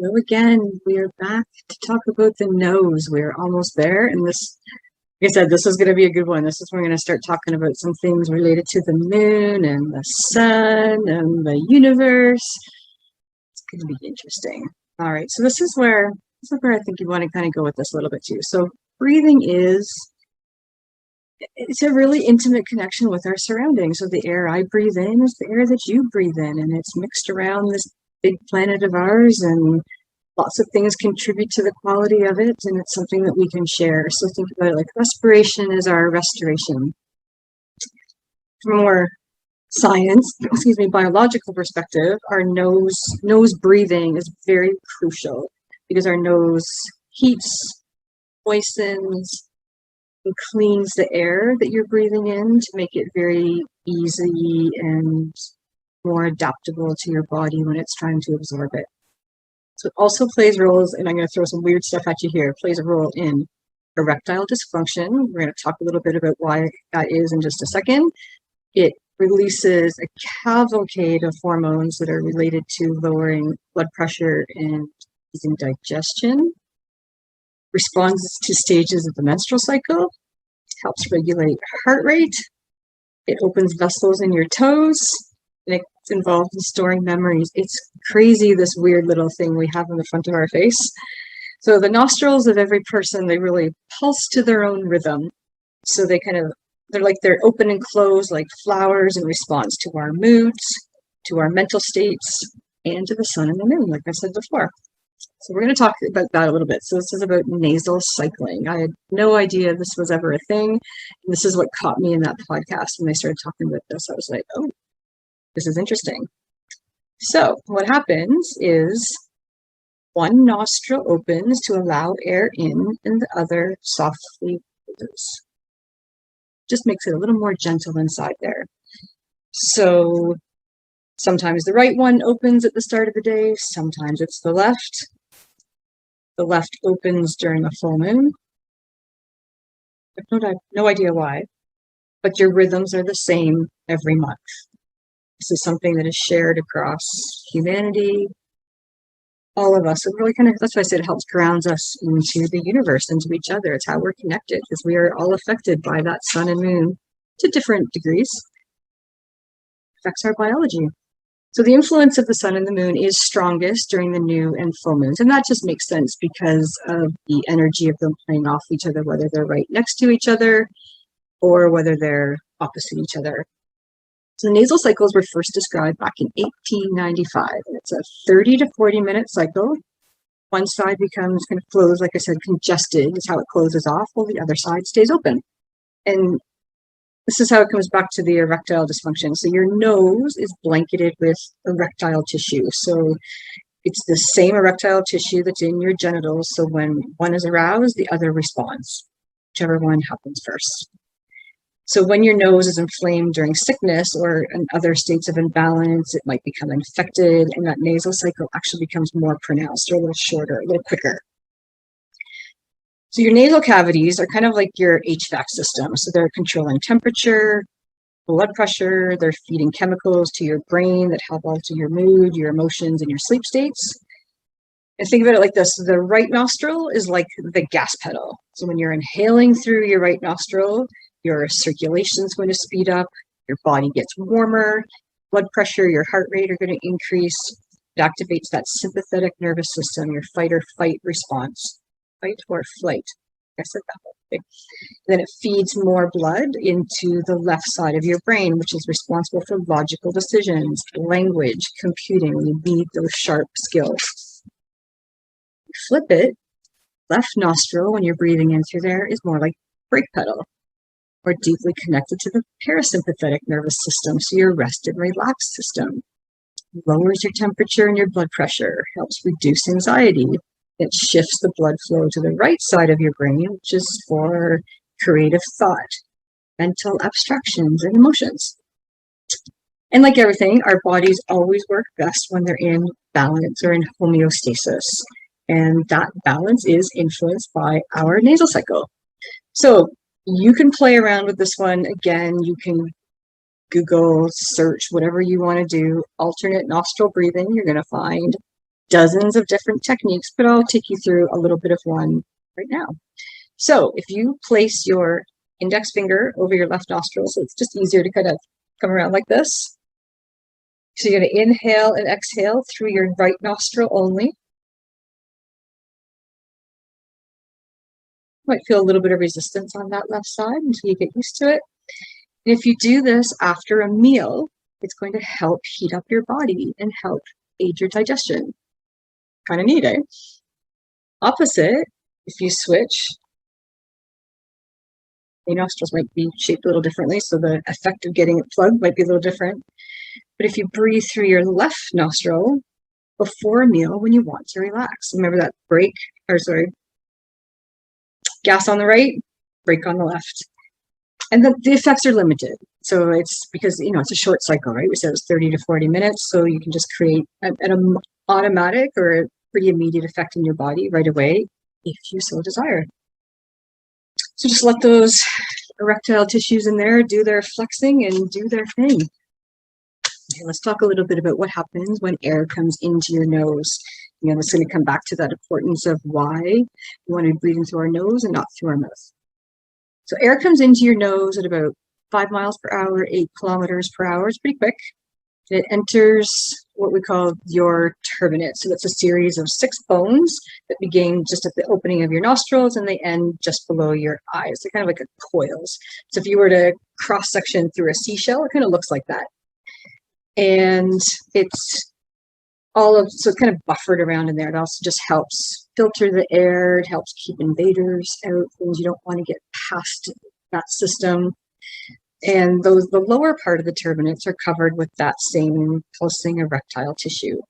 Hello again. We are back to talk about the nose. We're almost there. And this, like I said, this is going to be a good one. This is where we're going to start talking about some things related to the moon and the sun and the universe. It's going to be interesting. All right. So this is where I think you want to kind of go with this a little bit too. So breathing it's a really intimate connection with our surroundings. So the air I breathe in is the air that you breathe in, and it's mixed around this big planet of ours, and lots of things contribute to the quality of it, and it's something that we can share. So think about it like respiration is our restoration. From a more biological perspective, our nose breathing is very crucial because our nose heats, moistens, and cleans the air that you're breathing in to make it very easy and more adaptable to your body when it's trying to absorb it. So it also plays roles, and I'm going to throw some weird stuff at you here, plays a role in erectile dysfunction. We're going to talk a little bit about why that is in just a second. It releases a cavalcade of hormones that are related to lowering blood pressure and easing digestion. Responds to stages of the menstrual cycle, helps regulate heart rate, it opens vessels in your toes, and it's involved in storing memories. It's crazy, this weird little thing we have in the front of our face. So the nostrils of every person, they really pulse to their own rhythm. So they're open and closed like flowers in response to our moods, to our mental states, and to the sun and the moon, like I said before. So we're going to talk about that a little bit. So this is about nasal cycling. I had no idea this was ever a thing. And this is what caught me in that podcast when they started talking about this. I was like, oh, this is interesting. So what happens is one nostril opens to allow air in and the other softly closes. Just makes it a little more gentle inside there. So sometimes the right one opens at the start of the day. Sometimes it's the left. The left opens during a full moon. I have no idea why, but your rhythms are the same every month. This is something that is shared across humanity, all of us. It really that's why I said it helps grounds us into the universe, into each other. It's how we're connected, because we are all affected by that sun and moon to different degrees. It affects our biology. So the influence of the sun and the moon is strongest during the new and full moons. And that just makes sense because of the energy of them playing off each other, whether they're right next to each other or whether they're opposite each other. So the nasal cycles were first described back in 1895. And it's a 30 to 40 minute cycle. One side becomes kind of closed, like I said, congested is how it closes off, while the other side stays open. And this is how it comes back to the erectile dysfunction. So your nose is blanketed with erectile tissue. So it's the same erectile tissue that's in your genitals. So when one is aroused, the other responds, whichever one happens first. So when your nose is inflamed during sickness or in other states of imbalance, it might become infected, and that nasal cycle actually becomes more pronounced or a little shorter, a little quicker. So your nasal cavities are kind of like your HVAC system. So they're controlling temperature, blood pressure, they're feeding chemicals to your brain that help alter your mood, your emotions, and your sleep states. And think about it like this. The right nostril is like the gas pedal. So when you're inhaling through your right nostril, your circulation is going to speed up, your body gets warmer, blood pressure, your heart rate are going to increase. It activates that sympathetic nervous system, your fight or flight response. Fight or flight. I said that. Okay. Then it feeds more blood into the left side of your brain, which is responsible for logical decisions, language, computing. You need those sharp skills. You flip it, left nostril, when you're breathing in through there, is more like brake pedal, or deeply connected to the parasympathetic nervous system, so your rest and relaxed system. Lowers your temperature and your blood pressure, helps reduce anxiety. It shifts the blood flow to the right side of your brain, which is for creative thought, mental abstractions, and emotions. And like everything, our bodies always work best when they're in balance or in homeostasis. And that balance is influenced by our nasal cycle. So you can play around with this one. Again, you can Google, search, whatever you want to do, alternate nostril breathing. You're going to find dozens of different techniques, but I'll take you through a little bit of one right now. So if you place your index finger over your left nostril, so it's just easier to kind of come around like this. So you're going to inhale and exhale through your right nostril only. Might feel a little bit of resistance on that left side until you get used to it. And if you do this after a meal, it's going to help heat up your body and help aid your digestion. Kind of neat, eh? Opposite, if you switch, the nostrils might be shaped a little differently, so the effect of getting it plugged might be a little different. But if you breathe through your left nostril before a meal when you want to relax, remember that gas on the right, brake on the left. And the effects are limited. So it's because, it's a short cycle, right? We said it was 30 to 40 minutes. So you can just create an automatic or a pretty immediate effect in your body right away if you so desire. So just let those erectile tissues in there do their flexing and do their thing. Okay, let's talk a little bit about what happens when air comes into your nose. It's going to come back to that importance of why you want to breathe in through our nose and not through our mouth. So air comes into your nose at about 5 miles per hour, 8 kilometers per hour. It's pretty quick. It enters what we call your turbinate. So that's a series of 6 bones that begin just at the opening of your nostrils and they end just below your eyes. They're kind of like coils. So if you were to cross section through a seashell, it kind of looks like that. And it's kind of buffered around in there. It also just helps filter the air. It helps keep invaders out, things you don't want to get past that system. And the lower part of the turbinates are covered with that same pulsing erectile tissue.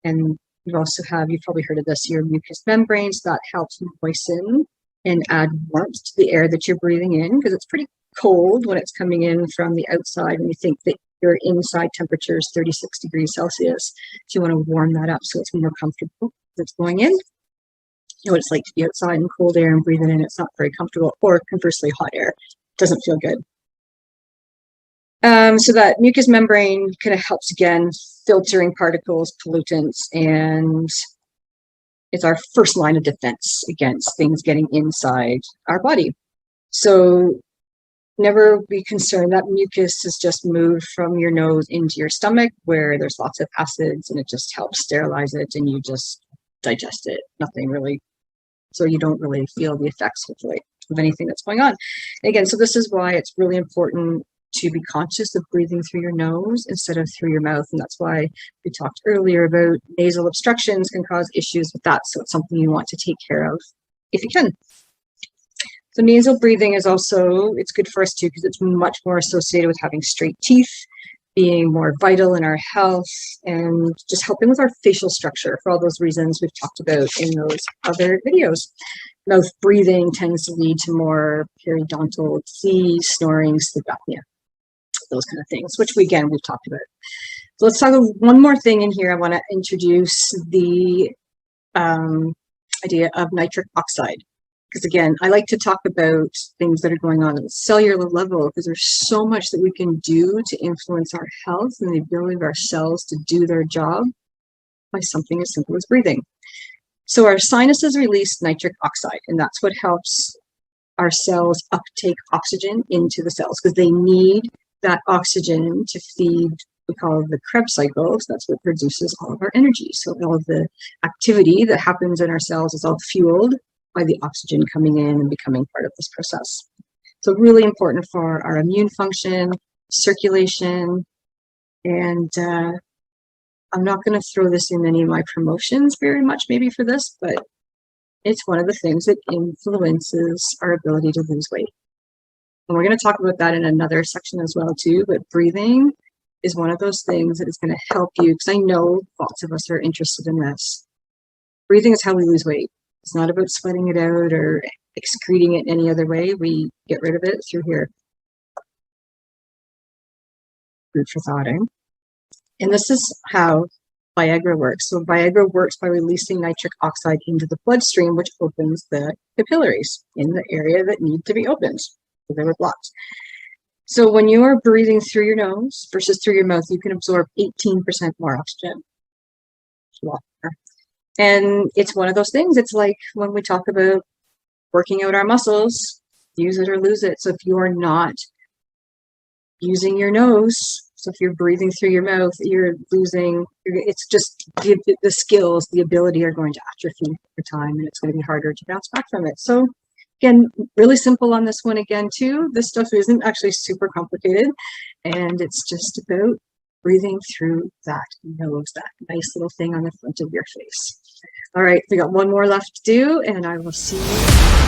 And you've probably heard of this, your mucous membranes, that helps moisten and add warmth to the air that you're breathing in, because it's pretty cold when it's coming in from the outside, and you think that your inside temperature is 36 degrees Celsius. So you want to warm that up so it's more comfortable as it's going in. What it's like to be outside in cold air and breathing in, it's not very comfortable, or conversely, hot air doesn't feel good. So that mucous membrane kind of helps, again, filtering particles, pollutants, and it's our first line of defense against things getting inside our body. So never be concerned that mucus has just moved from your nose into your stomach where there's lots of acids and it just helps sterilize it and you just digest it. Nothing really. So you don't really feel the effects, hopefully, of anything that's going on. And again, so this is why it's really important to be conscious of breathing through your nose instead of through your mouth. And that's why we talked earlier about nasal obstructions can cause issues with that. So it's something you want to take care of if you can. So nasal breathing is also, it's good for us too, because it's much more associated with having straight teeth, being more vital in our health, and just helping with our facial structure for all those reasons we've talked about in those other videos. Mouth breathing tends to lead to more periodontal disease, snoring, sleep apnea, those kind of things, which we've talked about. So let's talk about one more thing in here. I want to introduce the idea of nitric oxide. Because again, I like to talk about things that are going on at the cellular level, because there's so much that we can do to influence our health and the ability of our cells to do their job by something as simple as breathing. So our sinuses release nitric oxide, and that's what helps our cells uptake oxygen into the cells, because they need that oxygen to feed, we call it the Krebs cycle. So that's what produces all of our energy. So all of the activity that happens in our cells is all fueled by the oxygen coming in and becoming part of this process. So really important for our immune function, circulation, and I'm not going to throw this in any of my promotions very much maybe for this, but it's one of the things that influences our ability to lose weight. And we're going to talk about that in another section as well too, but breathing is one of those things that is going to help you, because I know lots of us are interested in this. Breathing is how we lose weight. It's not about sweating it out or excreting it any other way. We get rid of it through here. Food for thought, eh? And this is how Viagra works. So Viagra works by releasing nitric oxide into the bloodstream, which opens the capillaries in the area that need to be opened. So they were blocked. So when you are breathing through your nose versus through your mouth, you can absorb 18% more oxygen. And it's one of those things. It's like when we talk about working out our muscles, use it or lose it. So if you are not using your nose, so if you're breathing through your mouth, you're losing, it's just the skills, the ability are going to atrophy over time, and it's going to be harder to bounce back from it. So again, really simple on this one again too. This stuff isn't actually super complicated, and it's just about breathing through that nose, that nice little thing on the front of your face. All right, we got one more left to do, and I will see you